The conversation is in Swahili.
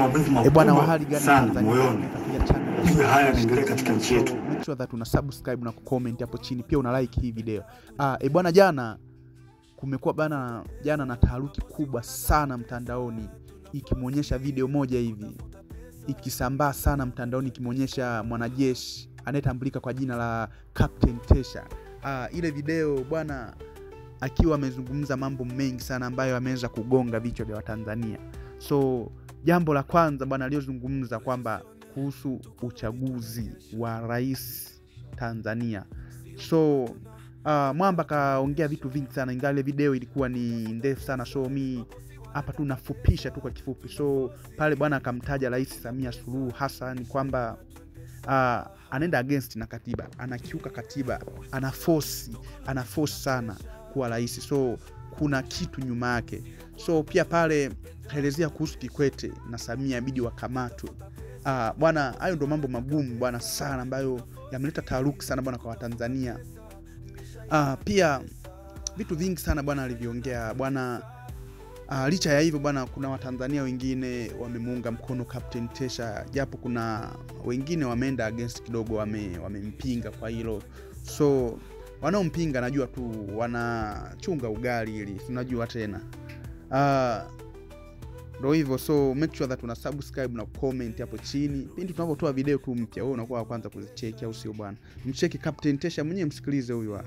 maumivu bwana, wa makubwa hali gani sana Tanzania? moyoni. Juu ya haya yanaendelea katika nchi yetu. Make sure that una subscribe na kucomment hapo chini, pia una like hii video. Bwana, jana kumekuwa bana, jana na taharuki kubwa sana mtandaoni, ikimuonyesha video moja hivi ikisambaa sana mtandaoni, ikimuonyesha mwanajeshi anayetambulika kwa jina la Captain Tesha. Ile video bwana, akiwa amezungumza mambo mengi sana ambayo ameweza kugonga vichwa vya Watanzania. So jambo la kwanza bwana aliyozungumza kwamba kuhusu uchaguzi wa rais Tanzania. So Mwamba kaongea vitu vingi sana, ingawa ile video ilikuwa ni ndefu sana, so mi hapa tu nafupisha tu kwa kifupi. So pale bwana akamtaja Rais Samia Suluhu Hassan kwamba anaenda against na katiba, anakiuka katiba, ana force sana kuwa rais. So kuna kitu nyuma yake. So pia pale kaelezea kuhusu Kikwete na Samia bidi wakamatwe. Bwana, hayo ndo mambo magumu bwana sana ambayo yameleta taharuki sana bwana kwa Watanzania. Pia vitu vingi sana bwana aliviongea bwana. Licha ya hivyo bwana, kuna Watanzania wengine wamemuunga mkono Captain Tesha, japo kuna wengine wameenda against kidogo, wamempinga kwa hilo. So wanaompinga najua tu wanachunga ugali ili tunajua tena. Ndio hivyo. So make sure that una subscribe na comment hapo chini pindi tunapotoa video tu mpya, wewe unakuwa wa kwanza kuzicheki, au sio bwana? Mcheki Captain Tesha mwenyewe, msikilize huyu.